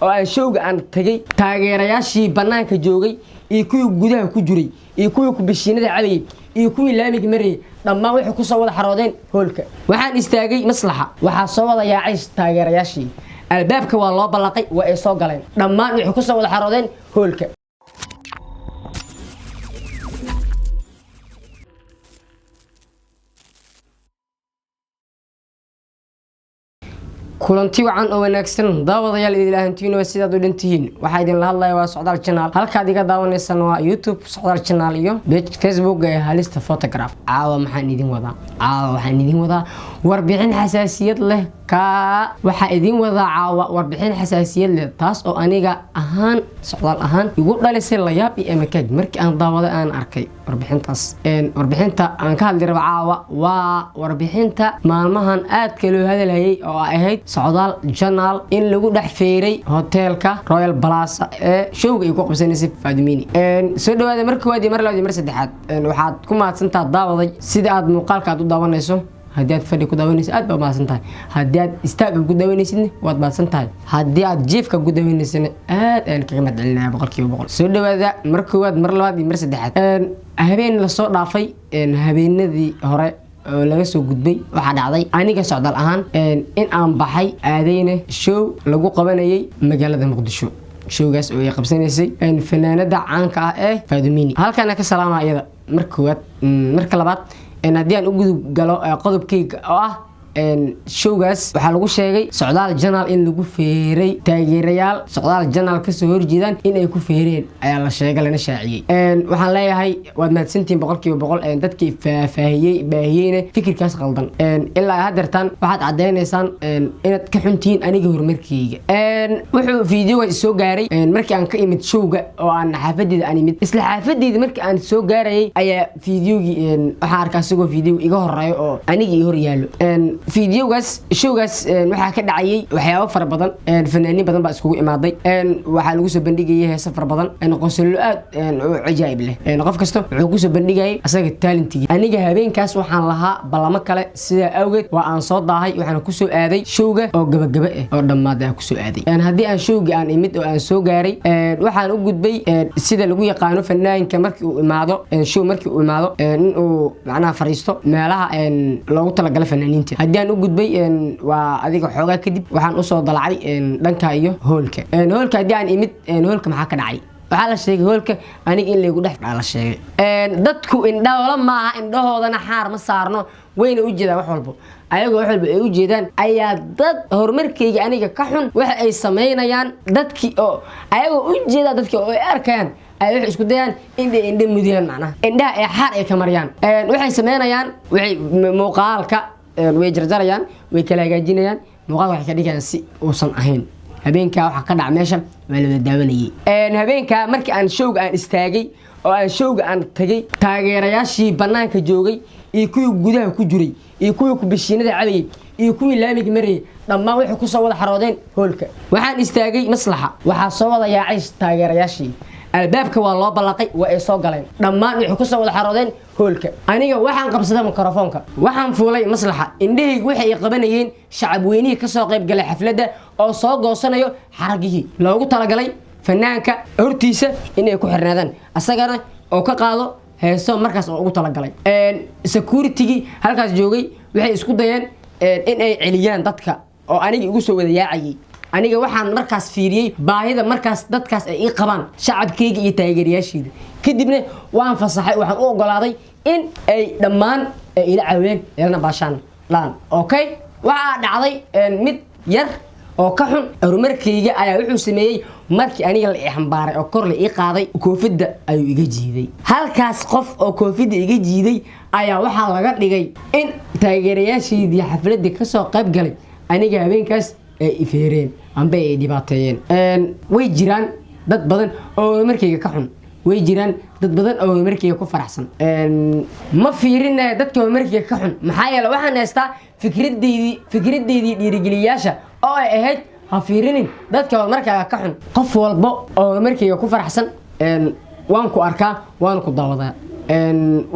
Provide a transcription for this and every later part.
oo aan showga aan tagay taageerayaashii banaanka joogay iyo kuwii gudaha ku jiray iyo kuwii ku bishiinada cabayay iyo kuwii laamiga marayay dhammaan waxay ku soo wada xaroodeen hoolka waxaan istaagay maslaxa waxaa soo wada yaacay taageerayaashii albaabka waa loo balaqay waa ay soo galeen dhammaan waxay ku soo wada xaroodeen hoolka kulanti wacan oo wanaagsan daawadayaal ilaahantiina waa sidaad u dhantihiin waxa idin la hadlayaa waa Socdaal Channel halka adiga daawanaysan waa YouTube Socdaal Channel iyo page Facebook ee halista photograph caawa waxaan idin wadaa warbixin xasaasiyad leh waxa idin wadaa caawa warbixin xasaasiyad leh taas oo aniga ahaan Socdaal ahaan igu dhalisay la yaab iyo makaag markii aan daawaday aan arkay warbixinta aan ka hadli rabo caawa waa warbixinta maalmahan aad ka loo hadalhayay oo ahayd Socdaal Channel in lagu dhex feeray hotelka Royal Plaza ee showga ay ku qabsanaysay Fadimini soo dhawaada markii waadi mar labaad mar saddexaad waxaad ku maadsantaa daawaday sida aad muuqaalka aad u daawanayso haddii aad fadhi ku daawanaysid aad baa maasantahay haddii aad istaaga ku daawanaysid waad maasantahay haddii aad jiifka ku daawanaysid aad aan kaga madcelinayaa 100% soo dhawaada markii waad mar labaad mar saddexaad habeen la soo dhaafay habeenadii hore oo laga soo gudbay waxa dhacday aniga Socdaal ahaan in aan baxay aadayna show lagu qabanayay magaalada Muqdisho showgaas oo ay qabsanaysay fanaanada caanka ah ee Fadimini halkaan ka salaama iyada marka labaad haddii aan u gudub galo qodobkayga oo ah showgaas waxaa lagu sheegay Socdaal Channel in lagu feeray taageerayaal Socdaal Channel ka soo horjeedaan in ay ku feereen ayaa la sheegay lana shaaciyay waxaan leeyahay waad mahadsantiin 100% dadkii baahiyeen fikirkaas qaldan ilaa haddeertan waxaad cadeynaysaan inaad ka xuntiin aniga horumarkayga wuxuu fiidiyoga soo gaaray markii aan ka imid showga oo aan xaafadeeda aan imid isla xaafadeeda markii aan soo gaarayay ayaa fiidiyogii waxa arkaa isagoo fiidiyo iga horeeyo oo aniga ii hor yaalo fiidiyogaas showgaas waxa ka dhacayay waxyaabo fara badan fanaaniin badan baa iskugu imaaday waxa lagu soo bandhigayay heeso fara badan qosolo aad oo cajaa'ib leh qof kasto wuxuu ku soo bandhigayay asaga talentiga aniga habeenkaas waxaan lahaa balamo kale sida awgeed waa aan soo daahay waxaan ku soo aaday showga oo gabagaba ah oo dhamaad ah ku soo aaday haddii aan showga aan imid oo aan soo gaaray waxaan u gudbay sida lagu yaqaano fanaanka markii uu imaado show markii uu imaado in uu macnaha fariisto meelaha loogu talagalay fanaaniinta haddii aan u gudbay waa adiga xoogaa kadib waxaan u soo dalacay dhanka iyo hoolka haddii aan imid hoolka maxaa ka dhacay waxaa la sheegay hoolka aniga in lagu dhex la sheegay dadku indhahooda maaha indhahoodana xaar ma saarno wayna u jeedaan wax walba ayagoo wax walba ay u jeedaan ayaa dad horumarkayga aniga ka xun waxa ay sameynayaan dadkii oo ayagoo u jeeda dadkii oo ay arkayaan ay wax isku dayaan indha mudiyaan macnaha indhaha ay xaar ay ka mariyaan waxay sameynayaan waxay muuqaalka way jarjarayaan way kala hagaajinayaan muuqaalka waxay ka dhigayaan si uusan ahayn habeenka waxa ka dhac meesha waa la daawanayay habeenka markii aan showga aan istaagay oo aan showga aan tagay taageerayaashii banaanka joogay iyo kuwii gudaha ku jiray iyo kuwii ku bishiinada cabayay iyo kuwii laamiga marayay dhammaan waxay ku soo wada xaroodeen hoolka waxaan istaagay maslaxa waxaa soo wada yaacay taageerayaashii albaabka waa loo balaqay waa ay soo galeen dhammaan waxay ku soo wada xaroodeen hoolka aniga waxaan qabsaday mikrofoonka waxaan fuulay maslaxa indhahaygu waxay qabanayeen shacab weynihii ka soo qayb galay xafladda oo soo goosanayo xaragihii loogu talagalay fanaanka hortiisa inay ku xirnaadaan asagana oo ka qaado heeso markaas oo ugu talagalay security halkaas joogay waxay isku dayeen in ay celiyaan dadka oo aniga igu soo wada yaacayay aniga waxaan markaas fiiriyay baahida markaas dadkaas ay ii qabaan shacabkayga iyo taageerayaashayda kadibna waan fasaxay waxaan u ogolaaday in ay dhammaan ila caawiyeen ilana baashaan laan okay waxa dhacday mid yar oo ka xun horumarkayga ayaa wuxuu sameeyay markii aniga la xambaaray oo kor la ii qaaday koofida ayuu iga jiiday halkaas qof oo koofida iga jiiday ayaa waxa laga dhigay in taageerayaashaydii xafladda ka soo qayb galay aniga habeenkaas ay ifeereen amba ay dhibaateeyeen way jiraan dad badan oo horumarkayga ka xun way jiraan dad badan oo horumarkayga ku faraxsan ma fiirinay dadka horumarkayga ka xun maxaa yeelay waxaan haystaa fikradeedii dhiirigeliyaasha oo ay ahayd ha fiirinin dadka horumarkayga ka xun qof walba oo horumarkayga ku faraxsan waan ku arkaa waan ku daawadaa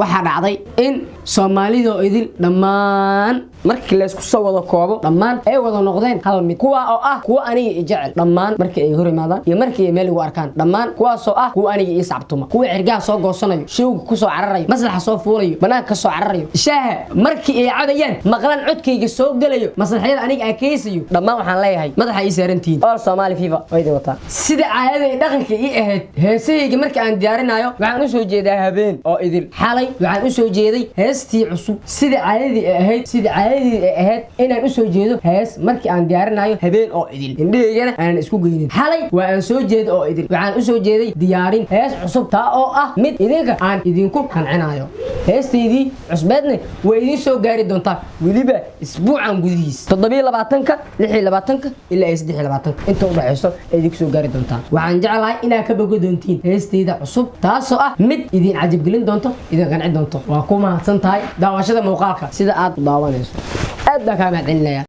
waxa dhacday in Soomaalida oo idil dhammaan markii la isku soo wada koobo dhammaan ay wada noqdeen hal mid kuwa oo ah kuwa aniga i jecel dhammaan markii ay hor imaadaan iyo markii ay meel ugu arkaan dhammaan kuwaas oo ah kuwa aniga i sacabtuma kuwa cirgaha soo goosanayo showga ku soo cararayo maslaxa soo fuulayo banaanka ka soo cararayo shaaha markii ay cabayaan maqlan codkayga soo galayo maslaxyada aniga aan kaysayo dhammaan waxaan leeyahay madaxa i saarantiin all Somali FIFA way wata sida caadada ay dhaqanka i ahayd heesayga markii aan diyaarinayo waxaan u soo jeedaa habeen oo idil xalay waxaan u soo jeeday heestii cusub sida caadadii ay ahayd inaan u soo jeedo hees markii aan diyaarinayo habeen oo idil indhaheygana aan isku geynin xalay waa aan soo jeedo oo idil waxaan u soo jeeday diyaarin hees cusub taa oo ah mid idinka aan idinku qancinayo heesteydii cusbeedna way idin soo gaari doontaa weliba isbuucan gudihiis 27ka 26ka ilaa 23 inta u dhaxayso ay idinku soo gaari doontaa waxaan jeclahay inaad ka bogo doontiin heesteyda cusub taasoo ah mid idin cajab gelin doonto idin qanci doonto waa ku mahadsan tahay daawashada muuqaalka sida aad u daawanayso aad baan kaa mahadcelinayaa